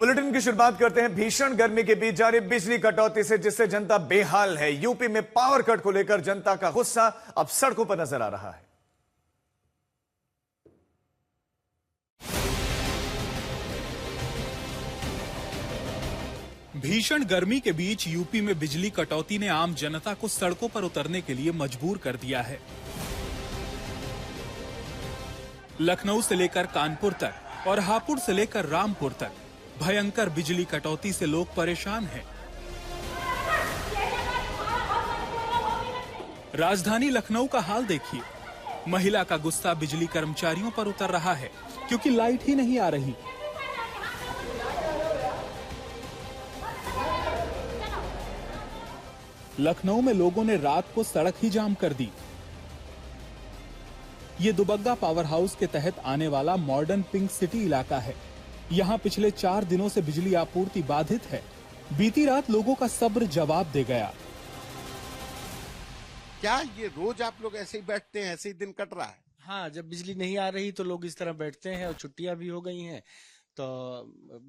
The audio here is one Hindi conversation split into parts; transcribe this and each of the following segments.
बुलेटिन की शुरुआत करते हैं भीषण गर्मी के बीच जारी बिजली कटौती से, जिससे जनता बेहाल है। यूपी में पावर कट को लेकर जनता का गुस्सा अब सड़कों पर नजर आ रहा है। भीषण गर्मी के बीच यूपी में बिजली कटौती ने आम जनता को सड़कों पर उतरने के लिए मजबूर कर दिया है। लखनऊ से लेकर कानपुर तक और हापुड़ से लेकर रामपुर तक भयंकर बिजली कटौती से लोग परेशान हैं। राजधानी लखनऊ का हाल देखिए। महिला का गुस्सा बिजली कर्मचारियों पर उतर रहा है क्योंकि लाइट ही नहीं आ रही। लखनऊ में लोगों ने रात को सड़क ही जाम कर दी। ये दुबग्गा पावर हाउस के तहत आने वाला मॉडर्न पिंक सिटी इलाका है। यहाँ पिछले 4 दिनों से बिजली आपूर्ति बाधित है। बीती रात लोगों का सब्र जवाब दे गया। क्या ये रोज आप लोग ऐसे ही बैठते हैं, ऐसे ही दिन कट रहा है? हाँ, जब बिजली नहीं आ रही तो लोग इस तरह बैठते हैं और छुट्टियां भी हो गई हैं, तो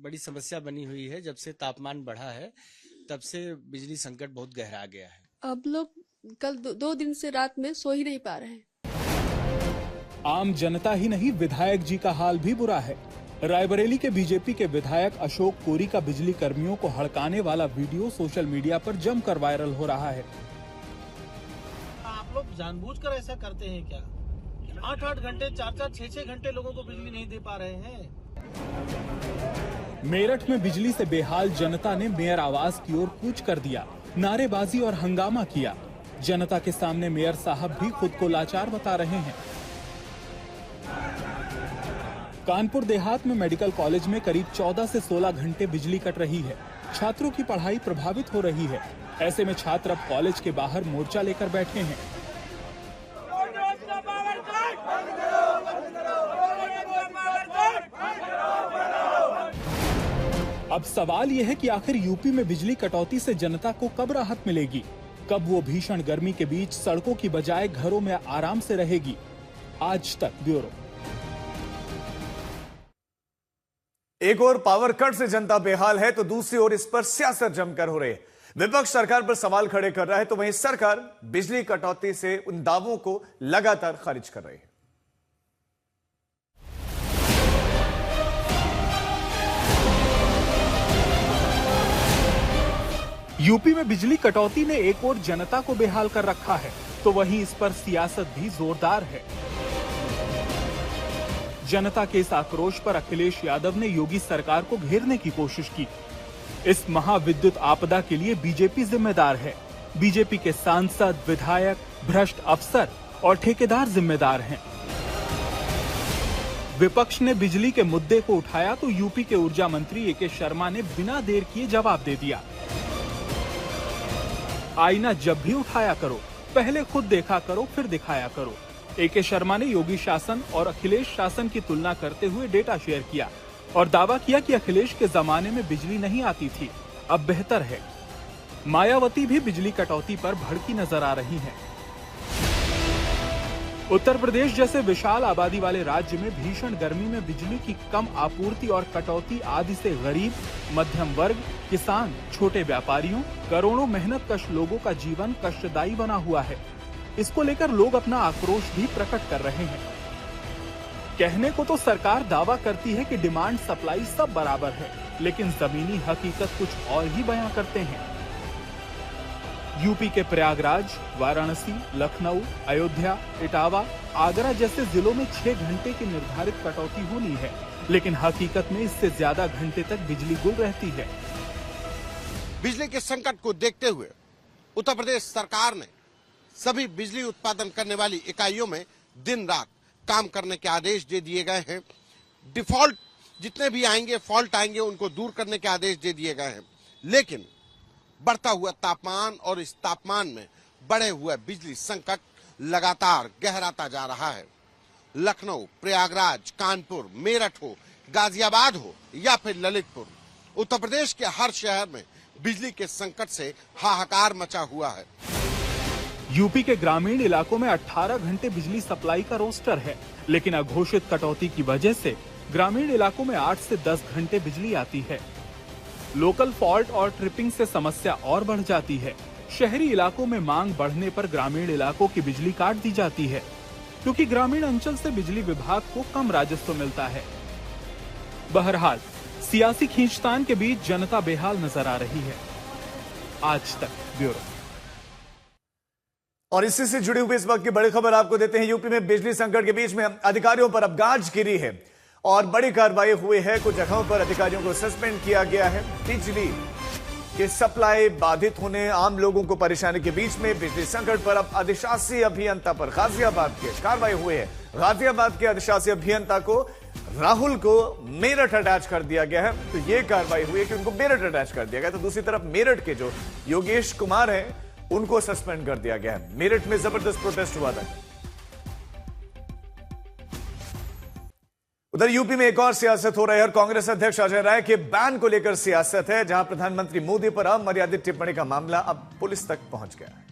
बड़ी समस्या बनी हुई है। जब से तापमान बढ़ा है तब से बिजली संकट बहुत गहरा गया है। अब लोग कल 2 दिन से रात में सो ही नहीं पा रहे हैं। आम जनता ही नहीं, विधायक जी का हाल भी बुरा है। रायबरेली के बीजेपी के विधायक अशोक कोरी का बिजली कर्मियों को हड़काने वाला वीडियो सोशल मीडिया पर जमकर वायरल हो रहा है। आप लोग जानबूझकर ऐसा करते हैं क्या? 8-8 घंटे, 4-4, 6-6 घंटे लोगों को बिजली नहीं दे पा रहे हैं। मेरठ में बिजली से बेहाल जनता ने मेयर आवास की ओर कूच कर दिया, नारेबाजी और हंगामा किया। जनता के सामने मेयर साहब भी खुद को लाचार बता रहे हैं। कानपुर देहात में मेडिकल कॉलेज में करीब 14 से 16 घंटे बिजली कट रही है। छात्रों की पढ़ाई प्रभावित हो रही है। ऐसे में छात्र अब कॉलेज के बाहर मोर्चा लेकर बैठे हैं। अब सवाल यह है कि आखिर यूपी में बिजली कटौती से जनता को कब राहत मिलेगी? कब वो भीषण गर्मी के बीच सड़कों की बजाय घरों में आराम से रहेगी? आज तक ब्यूरो। एक और पावर कट से जनता बेहाल है तो दूसरी ओर इस पर सियासत जमकर हो रही है। विपक्ष सरकार पर सवाल खड़े कर रहा है तो वहीं सरकार बिजली कटौती से उन दावों को लगातार खारिज कर रही है। यूपी में बिजली कटौती ने एक और जनता को बेहाल कर रखा है तो वहीं इस पर सियासत भी जोरदार है। जनता के इस आक्रोश पर अखिलेश यादव ने योगी सरकार को घेरने की कोशिश की। इस महाविद्युत आपदा के लिए बीजेपी जिम्मेदार है। बीजेपी के सांसद, विधायक, भ्रष्ट अफसर और ठेकेदार जिम्मेदार हैं। विपक्ष ने बिजली के मुद्दे को उठाया तो यूपी के ऊर्जा मंत्री ए.के. शर्मा ने बिना देर किए जवाब दे दिया। आईना जब भी उठाया करो, पहले खुद देखा करो, फिर दिखाया करो। ए.के. शर्मा ने योगी शासन और अखिलेश शासन की तुलना करते हुए डेटा शेयर किया और दावा किया कि अखिलेश के जमाने में बिजली नहीं आती थी, अब बेहतर है। मायावती भी बिजली कटौती पर भड़की नजर आ रही हैं। उत्तर प्रदेश जैसे विशाल आबादी वाले राज्य में भीषण गर्मी में बिजली की कम आपूर्ति और कटौती आदि से गरीब, मध्यम वर्ग, किसान, छोटे व्यापारियों, करोड़ों मेहनतकश लोगों का जीवन कष्टदायी बना हुआ है। इसको लेकर लोग अपना आक्रोश भी प्रकट कर रहे हैं। कहने को तो सरकार दावा करती है कि डिमांड सप्लाई सब बराबर है, लेकिन जमीनी हकीकत कुछ और ही बयां करते हैं। यूपी के प्रयागराज, वाराणसी, लखनऊ, अयोध्या, इटावा, आगरा जैसे जिलों में 6 घंटे की निर्धारित कटौती होनी है, लेकिन हकीकत में इससे ज्यादा घंटे तक बिजली गुल रहती है। बिजली के संकट को देखते हुए उत्तर प्रदेश सरकार ने सभी बिजली उत्पादन करने वाली इकाइयों में दिन रात काम करने के आदेश दे दिए गए हैं। डिफॉल्ट जितने भी आएंगे, फॉल्ट आएंगे, उनको दूर करने के आदेश दे दिए गए हैं। लेकिन बढ़ता हुआ तापमान और इस तापमान में बढ़े हुए बिजली संकट लगातार गहराता जा रहा है। लखनऊ, प्रयागराज, कानपुर, मेरठ हो, गाजियाबाद हो या फिर ललितपुर, उत्तर प्रदेश के हर शहर में बिजली के संकट से हाहाकार मचा हुआ है। यूपी के ग्रामीण इलाकों में 18 घंटे बिजली सप्लाई का रोस्टर है, लेकिन अघोषित कटौती की वजह से ग्रामीण इलाकों में 8 से 10 घंटे बिजली आती है। लोकल फॉल्ट और ट्रिपिंग से समस्या और बढ़ जाती है। शहरी इलाकों में मांग बढ़ने पर ग्रामीण इलाकों की बिजली काट दी जाती है, क्योंकि ग्रामीण अंचल से बिजली विभाग को कम राजस्व मिलता है। बहरहाल सियासी खींचतान के बीच जनता बेहाल नजर आ रही है। आज तक ब्यूरो। और इसी से जुड़ी हुई इस वक्त की बड़ी खबर आपको देते हैं। यूपी में बिजली संकट के बीच में अधिकारियों पर अब गाज गिरी है और बड़ी कार्रवाई हुई है। कुछ जगहों पर अधिकारियों को सस्पेंड किया गया है। बिजली के सप्लाई बाधित होने, आम लोगों को परेशानी के बीच में बिजली संकट पर अब अधिशासी अभियंता पर गाजियाबाद के कार्रवाई हुई है। गाजियाबाद के अधिशासी अभियंता को राहुल को मेरठ अटैच कर दिया गया है। तो यह कार्रवाई हुई है कि उनको मेरठ अटैच कर दिया गया। तो दूसरी तरफ मेरठ के जो योगेश कुमार हैं उनको सस्पेंड कर दिया गया है। मेरठ में जबरदस्त प्रोटेस्ट हुआ था। उधर यूपी में एक और सियासत हो रही है और कांग्रेस अध्यक्ष अजय राय के बैन को लेकर सियासत है, जहां प्रधानमंत्री मोदी पर अमर्यादित टिप्पणी का मामला अब पुलिस तक पहुंच गया है।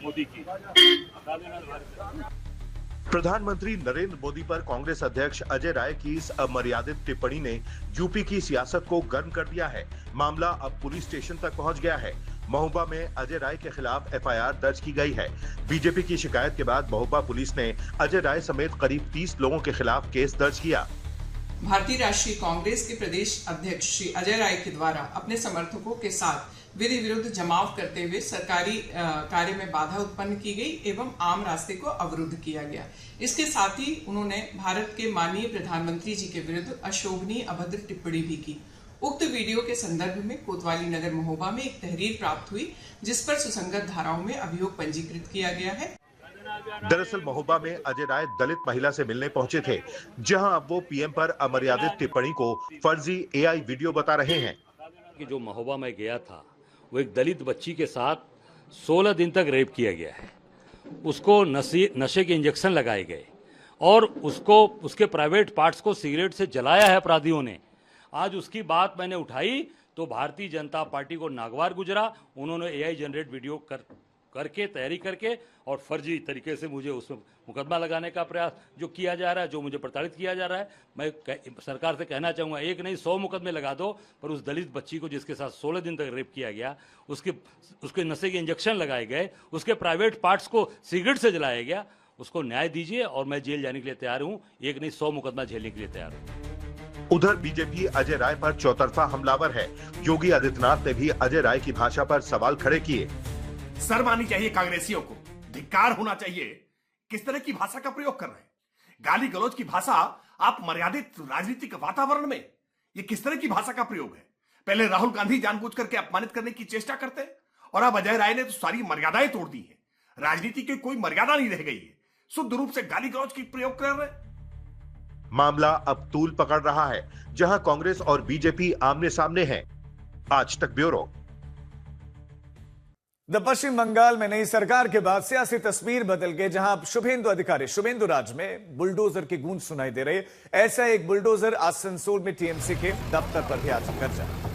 मोदी की प्रधानमंत्री नरेंद्र मोदी पर कांग्रेस अध्यक्ष अजय राय की इस अमर्यादित टिप्पणी ने यूपी की सियासत को गर्म कर दिया है। मामला अब पुलिस स्टेशन तक पहुंच गया है। महोबा में अजय राय के खिलाफ एफआईआर दर्ज की गई है। बीजेपी की शिकायत के बाद महोबा पुलिस ने अजय राय समेत करीब 30 लोगों के खिलाफ केस दर्ज किया। भारतीय राष्ट्रीय कांग्रेस के प्रदेश अध्यक्ष श्री अजय राय के द्वारा अपने समर्थकों के साथ विधि विरुद्ध जमाव करते हुए सरकारी कार्य में बाधा उत्पन्न की गई एवं आम रास्ते को अवरुद्ध किया गया। इसके साथ ही उन्होंने भारत के माननीय प्रधानमंत्री जी के विरुद्ध अशोभनीय अभद्र टिप्पणी भी की। उक्त वीडियो के संदर्भ में कोतवाली नगर महोबा में एक तहरीर प्राप्त हुई, जिस पर सुसंगत धाराओं में अभियोग पंजीकृत किया गया है। दरअसल महोबा में अजय राय दलित महिला से मिलने पहुंचे थे, जहां अब वो पीएम पर अमर्यादित टिप्पणी को फर्जी एआई वीडियो बता रहे हैं। कि जो महोबा में गया था वो एक दलित बच्ची के साथ 16 दिन तक रेप किया गया है। उसको नशे के इंजेक्शन लगाए गए और उसके प्राइवेट पार्ट्स को सिगरेट से जलाया है अपराधियों ने। आज उसकी बात मैंने उठाई तो भारतीय जनता पार्टी को नागवार गुजरा। उन्होंने एआई जनरेट वीडियो करके तैयारी करके और फर्जी तरीके से मुझे उसमें मुकदमा लगाने का प्रयास जो किया जा रहा है, जो मुझे प्रताड़ित किया जा रहा है। मैं सरकार से कहना चाहूँगा, एक नहीं 100 मुकदमे लगा दो, पर उस दलित बच्ची को जिसके साथ 16 दिन तक रेप किया गया, उसके नशे के इंजेक्शन लगाए गए, उसके प्राइवेट पार्ट्स को सिगरेट से जलाया गया, उसको न्याय दीजिए और मैं जेल जाने के लिए तैयार हूँ। एक नहीं 100 मुकदमा झेलने के लिए तैयार हूँ। उधर बीजेपी अजय राय पर चौतरफा हमलावर है। योगी आदित्यनाथ ने भी अजय राय की भाषा पर सवाल खड़े किए। शर्म आनी चाहिए कांग्रेसियों को, धिक्कार होना चाहिए। किस तरह की भाषा का प्रयोग कर रहे हैं? गाली गलौज की भाषा आप मर्यादित राजनीतिक वातावरण में, ये किस तरह की भाषा का प्रयोग है? पहले राहुल गांधी जानबूझ करके अपमानित करने की चेष्टा करते और अब अजय राय ने तो सारी मर्यादाएं तोड़ दी है। राजनीति की कोई मर्यादा नहीं रह गई है। शुद्ध रूप से गाली गलौज की प्रयोग कर रहे हैं। मामला अब तूल पकड़ रहा है, जहां कांग्रेस और बीजेपी आमने सामने हैं। आज तक ब्यूरो। पश्चिम बंगाल में नई सरकार के बाद सियासी तस्वीर बदल गई, जहां अब शुभेंदु राज में बुलडोजर की गूंज सुनाई दे रही है। ऐसा एक बुलडोजर आसनसोल में टीएमसी के दफ्तर पर भी आज कब्जा।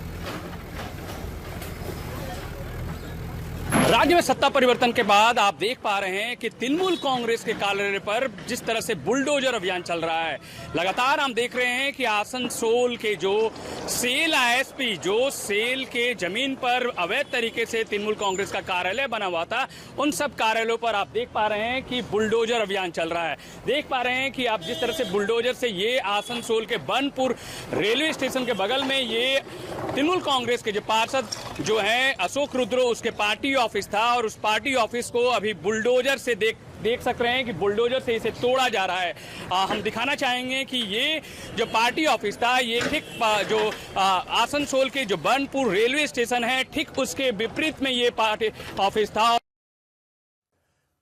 राज्य में सत्ता परिवर्तन के बाद आप देख पा रहे हैं कि तृणमूल कांग्रेस के कार्यालय पर जिस तरह से बुलडोजर अभियान चल रहा है। लगातार हम देख रहे हैं कि आसनसोल के जो सेल आईएसपी, जो सेल के जमीन पर अवैध तरीके से तृणमूल कांग्रेस का कार्यालय बना हुआ था, उन सब कार्यालयों पर आप देख पा रहे हैं कि बुलडोजर अभियान चल रहा है। देख पा रहे हैं कि आप जिस तरह से बुलडोजर से ये आसनसोल के बनपुर रेलवे स्टेशन के बगल में ये तृणमूल कांग्रेस के जो पार्षद जो हैं अशोक रुद्र, उसके पार्टी ऑफिस था और उस पार्टी ऑफिस को अभी बुलडोजर से देख सक रहे हैं कि बुलडोजर से इसे तोड़ा जा रहा है। हम दिखाना चाहेंगे कि ये जो पार्टी ऑफिस था, ये ठीक जो आसनसोल के जो बनपुर रेलवे स्टेशन है, ठीक उसके विपरीत में ये पार्टी ऑफिस था।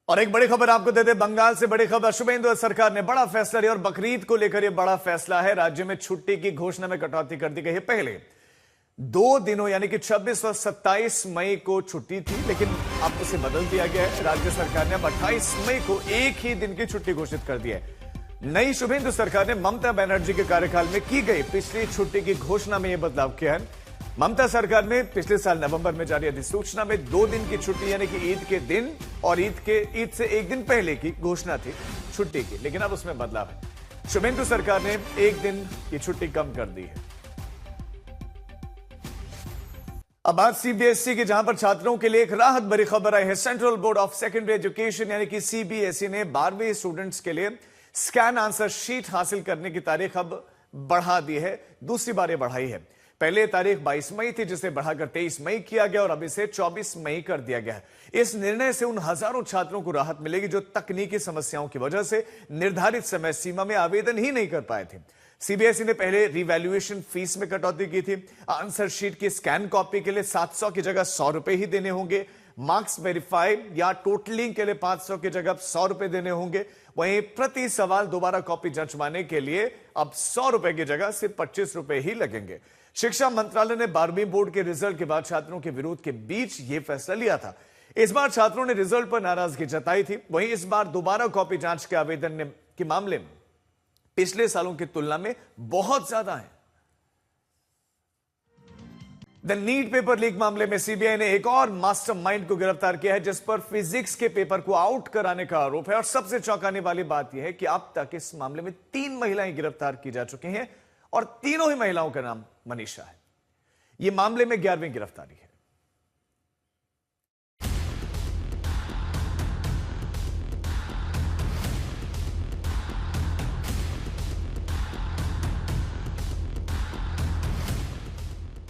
और एक बड़ी खबर आपको देते, बंगाल से बड़ी खबर। शुभेंदु सरकार ने बड़ा फैसला लिया और बकरीद को लेकर यह बड़ा फैसला है। राज्य में छुट्टी की घोषणा में कटौती कर दी गई है। पहले 2 दिनों यानी कि 26 और 27 मई को छुट्टी थी, लेकिन अब उसे बदल दिया गया है। राज्य सरकार ने अब 28 मई को एक ही दिन की छुट्टी घोषित कर दी है। नई शुभेंदु सरकार ने ममता बनर्जी के कार्यकाल में की गई पिछली छुट्टी की घोषणा में यह बदलाव किया है। ममता सरकार ने पिछले साल नवंबर में जारी अधिसूचना में 2 दिन की छुट्टी यानी कि ईद के दिन और ईद से 1 दिन पहले की घोषणा थी छुट्टी की, लेकिन अब उसमें बदलाव है। शुभेंदु सरकार ने 1 दिन की छुट्टी कम कर दी है। अब बात सीबीएसई की, जहां पर छात्रों के लिए एक राहत भरी खबर आई है। Central board of secondary education यानी कि सीबीएसई ने 12वीं स्टूडेंट्स के लिए स्कैन आंसर शीट हासिल करने की तारीख अब बढ़ा दी है। दूसरी बार ये बढ़ाई है। पहले तारीख 22 मई थी, जिसे बढ़ाकर 23 मई किया गया और अब इसे 24 मई कर दिया गया है। इस निर्णय से उन हजारों छात्रों को राहत मिलेगी जो तकनीकी समस्याओं की वजह से निर्धारित समय सीमा में आवेदन ही नहीं कर पाए थे। सीबीएसई ने पहले रिवैल्यूएशन फीस में कटौती की थी। आंसर शीट की स्कैन कॉपी के लिए 700 की जगह 100 रुपए ही देने होंगे। मार्क्स वेरीफाई या टोटलिंग के लिए 500 की जगह 100 रुपए देने होंगे। वहीं प्रति सवाल दोबारा कॉपी जंचवाने के लिए अब 100 रुपए की जगह सिर्फ 25 रुपए ही लगेंगे। शिक्षा मंत्रालय ने 12वीं बोर्ड के रिजल्ट के बाद छात्रों के विरोध के बीच यह फैसला लिया था। इस बार छात्रों ने रिजल्ट पर नाराजगी जताई थी। वहीं इस बार दोबारा कॉपी जांच के आवेदन के मामले में पिछले सालों की तुलना में बहुत ज्यादा है। द नीट पेपर लीक मामले में सीबीआई ने एक और मास्टरमाइंड को गिरफ्तार किया है, जिस पर फिजिक्स के पेपर को आउट कराने का आरोप है। और सबसे चौंकाने वाली बात यह है कि अब तक इस मामले में 3 महिलाएं गिरफ्तार की जा चुकी हैं और तीनों ही महिलाओं का नाम मनीषा है। यह मामले में 11वीं गिरफ्तारी है।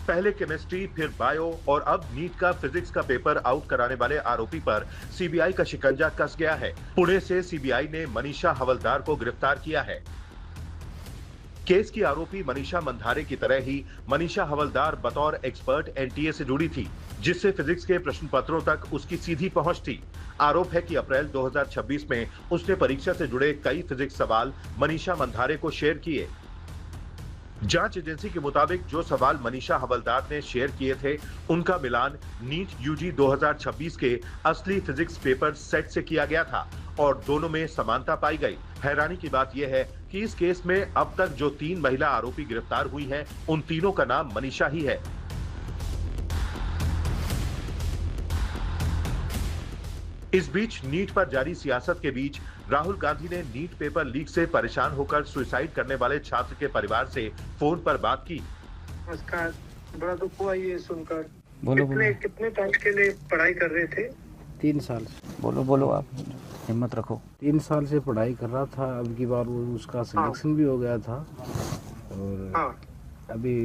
पहले केमिस्ट्री, फिर बायो और अब नीट का फिजिक्स का पेपर आउट कराने वाले आरोपी पर सीबीआई का शिकंजा कस गया है। पुणे से सीबीआई ने मनीषा हवलदार को गिरफ्तार किया है। केस की आरोपी मनीषा मंधारे की तरह ही मनीषा हवलदार बतौर एक्सपर्ट एनटीए से जुड़ी थी, जिससे फिजिक्स के प्रश्न पत्रों तक उसकी सीधी पहुंच थी। आरोप है कि अप्रैल 2026 में उसने परीक्षा से जुड़े कई फिजिक्स सवाल मनीषा मंधारे को शेयर किए। जांच एजेंसी के मुताबिक जो सवाल मनीषा हवलदार ने शेयर किए थे, उनका मिलान नीट यूजी 2026 के असली फिजिक्स पेपर सेट से किया गया था और दोनों में समानता पाई गई। हैरानी की बात यह है कि इस केस में अब तक जो 3 महिला आरोपी गिरफ्तार हुई हैं, उन तीनों का नाम मनीषा ही है। इस बीच नीट पर जारी सियासत के बीच राहुल गांधी ने नीट पेपर लीक से परेशान होकर सुसाइड करने वाले छात्र के परिवार से फोन पर बात की। नमस्कार, बड़ा दुख हुआ ये सुनकर। बोलो कितने टाइम के लिए पढ़ाई कर रहे थे? 3 साल। बोलो आप, हिम्मत रखो। 3 साल से पढ़ाई कर रहा था। अब की बार उसका सिलेक्शन भी हो गया था और अभी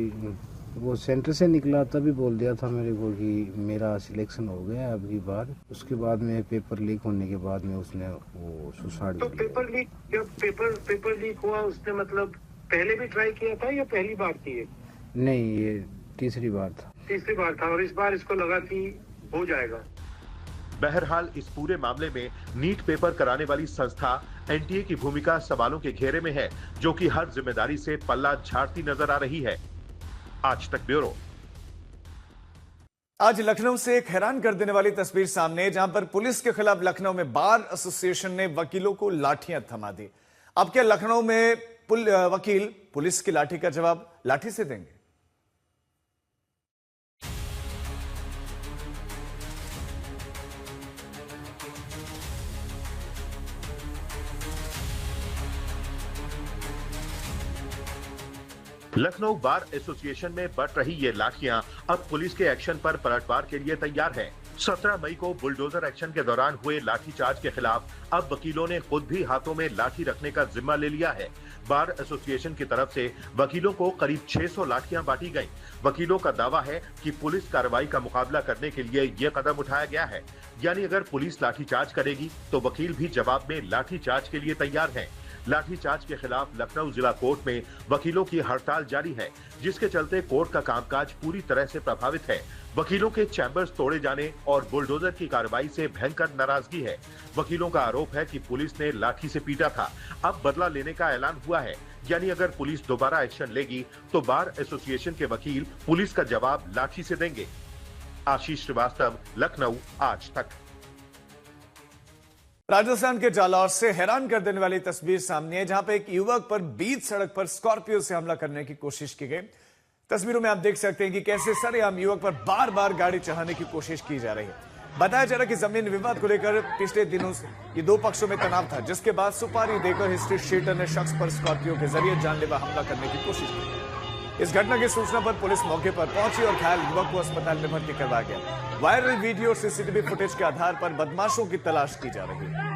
वो सेंटर से निकला तभी बोल दिया था मेरे को कि मेरा सिलेक्शन हो गया अब की बार। उसके बाद में पेपर लीक होने के बाद में उसने वो सुसाइड तो पेपर लीक हुआ, उसने मतलब पहले भी ट्राई किया था या पहली बार की है? नहीं, ये तीसरी बार था। तीसरी बार था और इस बार इसको लगा कि हो जाएगा। बहरहाल इस पूरे मामले में नीट पेपर कराने वाली संस्था एनटीए की भूमिका सवालों के घेरे में है, जो कि हर जिम्मेदारी से पल्ला झाड़ती नजर आ रही है। आज तक ब्यूरो। आज लखनऊ से एक हैरान कर देने वाली तस्वीर सामने है, जहां पर पुलिस के खिलाफ लखनऊ में बार एसोसिएशन ने वकीलों को लाठियां थमा दी। अब क्या लखनऊ में वकील पुलिस की लाठी का जवाब लाठी से देंगे? लखनऊ बार एसोसिएशन में बट रही ये लाठियां अब पुलिस के एक्शन पर पलटवार के लिए तैयार है। 17 मई को बुलडोजर एक्शन के दौरान हुए लाठीचार्ज के खिलाफ अब वकीलों ने खुद भी हाथों में लाठी रखने का जिम्मा ले लिया है। बार एसोसिएशन की तरफ से वकीलों को करीब 600 लाठियां बांटी गईं। वकीलों का दावा है कि पुलिस कार्रवाई का मुकाबला करने के लिए ये कदम उठाया गया है, यानी अगर पुलिस लाठीचार्ज करेगी तो वकील भी जवाब में लाठीचार्ज के लिए तैयार हैं। लाठीचार्ज के खिलाफ लखनऊ जिला कोर्ट में वकीलों की हड़ताल जारी है, जिसके चलते कोर्ट का कामकाज पूरी तरह से प्रभावित है। वकीलों के चैम्बर्स तोड़े जाने और बुलडोजर की कार्रवाई से भयंकर नाराजगी है। वकीलों का आरोप है कि पुलिस ने लाठी से पीटा था। अब बदला लेने का ऐलान हुआ है, यानी अगर पुलिस दोबारा एक्शन लेगी तो बार एसोसिएशन के वकील पुलिस का जवाब लाठी से देंगे। आशीष श्रीवास्तव, लखनऊ, आज तक। राजस्थान के जालौर से हैरान कर देने वाली तस्वीर सामने है, जहां पर एक युवक पर बीच सड़क पर स्कॉर्पियो से हमला करने की कोशिश की गई। तस्वीरों में आप देख सकते हैं कि कैसे सरेआम युवक पर बार बार गाड़ी चढ़ाने की कोशिश की जा रही है। बताया जा रहा है कि जमीन विवाद को लेकर पिछले दिनों से ये दो पक्षों में तनाव था, जिसके बाद सुपारी देकर हिस्ट्री शीटर ने शख्स पर स्कॉर्पियो के जरिए जानलेवा हमला करने की कोशिश की। इस घटना की सूचना पर पुलिस मौके पर पहुंची और घायल युवक को अस्पताल में भर्ती करवाया गया। वायरल वीडियो और सीसीटीवी फुटेज के आधार पर बदमाशों की तलाश की जा रही है।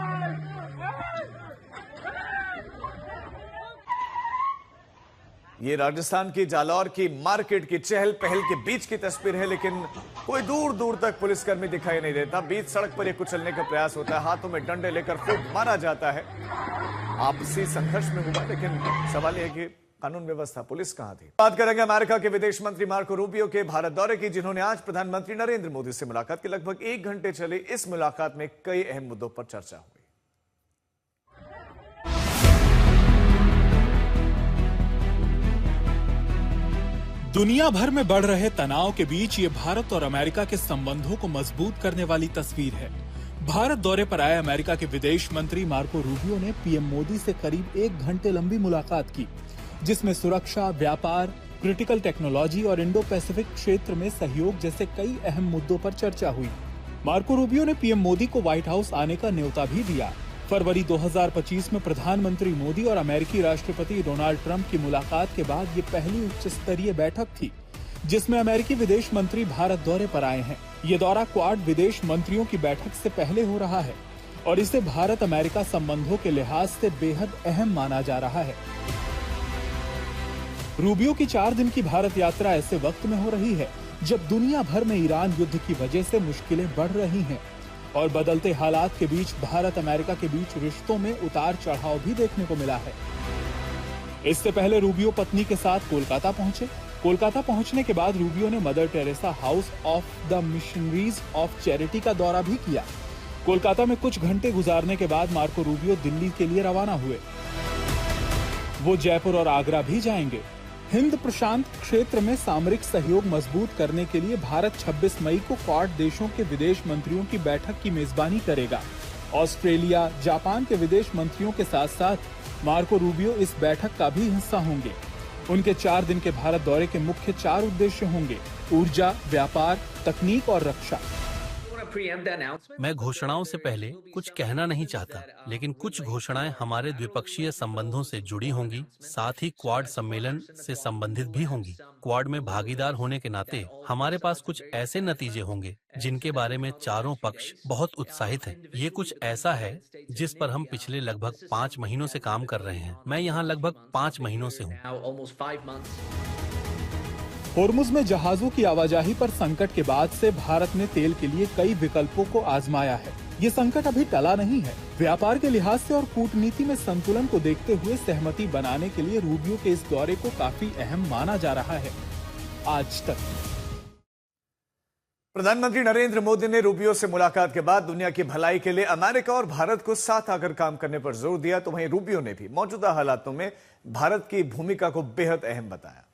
ये राजस्थान की जालौर की मार्केट की चहल पहल के बीच की तस्वीर है, लेकिन कोई दूर दूर तक पुलिसकर्मी दिखाई नहीं देता। बीच सड़क पर ये कुचलने का प्रयास होता है, हाथों में डंडे लेकर खूब मारा जाता है। आपसी संघर्ष में हुआ, लेकिन सवाल यह है कि कानून व्यवस्था, पुलिस कहां थी। बात करेंगे अमेरिका के विदेश मंत्री मार्को रूबियो के भारत दौरे की, जिन्होंने आज प्रधानमंत्री नरेंद्र मोदी से मुलाकात की। लगभग 1 घंटे चली इस मुलाकात में कई अहम मुद्दों पर चर्चा हुई। दुनिया भर में बढ़ रहे तनाव के बीच ये भारत और अमेरिका के संबंधों को मजबूत करने वाली तस्वीर है। भारत दौरे पर आए अमेरिका के विदेश मंत्री मार्को रूबियो ने पीएम मोदी से करीब 1 घंटे लंबी मुलाकात की, जिसमें सुरक्षा, व्यापार, क्रिटिकल टेक्नोलॉजी और इंडो पैसिफिक क्षेत्र में सहयोग जैसे कई अहम मुद्दों पर चर्चा हुई। मार्को रूबियो ने पीएम मोदी को व्हाइट हाउस आने का न्योता भी दिया। फरवरी 2025 में प्रधानमंत्री मोदी और अमेरिकी राष्ट्रपति डोनाल्ड ट्रंप की मुलाकात के बाद ये पहली उच्च स्तरीय बैठक थी, जिसमें अमेरिकी विदेश मंत्री भारत दौरे पर आए हैं। ये दौरा क्वाड विदेश मंत्रियों की बैठक से पहले हो रहा है और इसे भारत अमेरिका संबंधों के लिहाज से बेहद अहम माना जा रहा है। रूबियो की 4 दिन की भारत यात्रा ऐसे वक्त में हो रही है जब दुनिया भर में ईरान युद्ध की वजह से मुश्किलें बढ़ रही हैं और बदलते हालात के बीच भारत अमेरिका के बीच रिश्तों में उतार चढ़ाव भी देखने को मिला है। इससे पहले रूबियो पत्नी के साथ कोलकाता पहुंचे। कोलकाता पहुंचने के बाद रूबियो ने mother Teresa house of the missionaries of charity का दौरा भी किया। कोलकाता में कुछ घंटे गुजारने के बाद मार्को रूबियो दिल्ली के लिए रवाना हुए। वो जयपुर और आगरा भी जाएंगे। हिंद प्रशांत क्षेत्र में सामरिक सहयोग मजबूत करने के लिए भारत 26 मई को क्वाड देशों के विदेश मंत्रियों की बैठक की मेजबानी करेगा। ऑस्ट्रेलिया, जापान के विदेश मंत्रियों के साथ साथ मार्को रूबियो इस बैठक का भी हिस्सा होंगे। उनके 4 दिन के भारत दौरे के मुख्य 4 उद्देश्य होंगे: ऊर्जा, व्यापार, तकनीक और रक्षा। मैं घोषणाओं से पहले कुछ कहना नहीं चाहता, लेकिन कुछ घोषणाएं हमारे द्विपक्षीय संबंधों से जुड़ी होंगी, साथ ही क्वाड सम्मेलन से संबंधित भी होंगी। क्वाड में भागीदार होने के नाते हमारे पास कुछ ऐसे नतीजे होंगे जिनके बारे में चारों पक्ष बहुत उत्साहित हैं। ये कुछ ऐसा है जिस पर हम पिछले लगभग 5 महीनों से काम कर रहे हैं। मैं यहाँ लगभग 5 महीनों से हूँ। होर्मुज में जहाजों की आवाजाही पर संकट के बाद से भारत ने तेल के लिए कई विकल्पों को आजमाया है। ये संकट अभी टला नहीं है। व्यापार के लिहाज से और कूटनीति में संतुलन को देखते हुए सहमति बनाने के लिए रूबियो के इस दौरे को काफी अहम माना जा रहा है। आज तक प्रधानमंत्री नरेंद्र मोदी ने रूबियो से मुलाकात के बाद दुनिया की भलाई के लिए अमेरिका और भारत को साथ आकर काम करने पर जोर दिया, तो वहीं रूबियो ने भी मौजूदा हालातों में भारत की भूमिका को बेहद अहम बताया।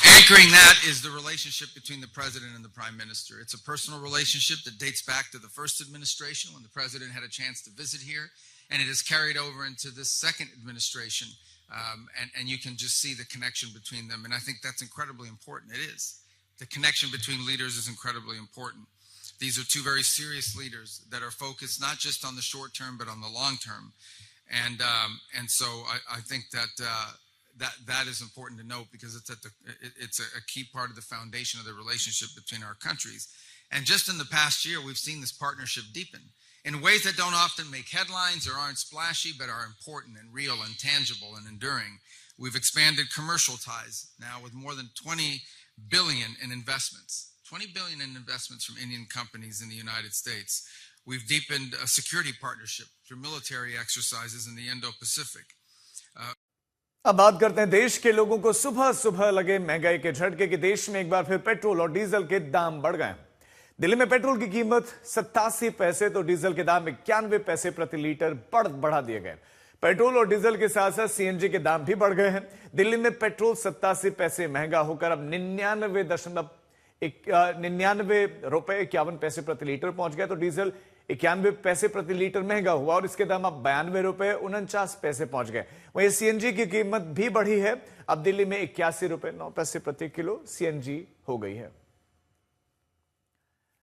Anchoring that is the relationship between the president and the prime minister. It's a personal relationship that dates back to the first administration when the president had a chance to visit here, and it has carried over into this second administration. And you can just see the connection between them, and I think that's incredibly important. It is. The connection between leaders is incredibly important. These are two very serious leaders that are focused not just on the short term but on the long term, and so I think that. That is important to note because it's a key part of the foundation of the relationship between our countries. And just in the past year, we've seen this partnership deepen in ways that don't often make headlines or aren't splashy, but are important and real and tangible and enduring. We've expanded commercial ties now with more than $20 billion in investments. $20 billion in investments from Indian companies in the United States. We've deepened a security partnership through military exercises in the Indo-Pacific. अब बात करते हैं देश के लोगों को सुबह सुबह लगे महंगाई के झटके कि देश में एक बार फिर पेट्रोल और डीजल के दाम बढ़ गए। दिल्ली में पेट्रोल की कीमत 87 पैसे तो डीजल के दाम 91 पैसे प्रति लीटर बढ़ा दिए गए। पेट्रोल और डीजल के साथ साथ सीएनजी के दाम भी बढ़ गए हैं। दिल्ली में पेट्रोल 87 पैसे महंगा होकर अब ₹99.51 प्रति लीटर पहुंच गया, तो डीजल 91 पैसे प्रति लीटर महंगा हुआ और इसके दाम अब ₹92.49 पहुंच गए। वहीं सीएनजी की कीमत भी बढ़ी है, अब दिल्ली में ₹81.09 प्रति किलो सीएनजी हो गई है।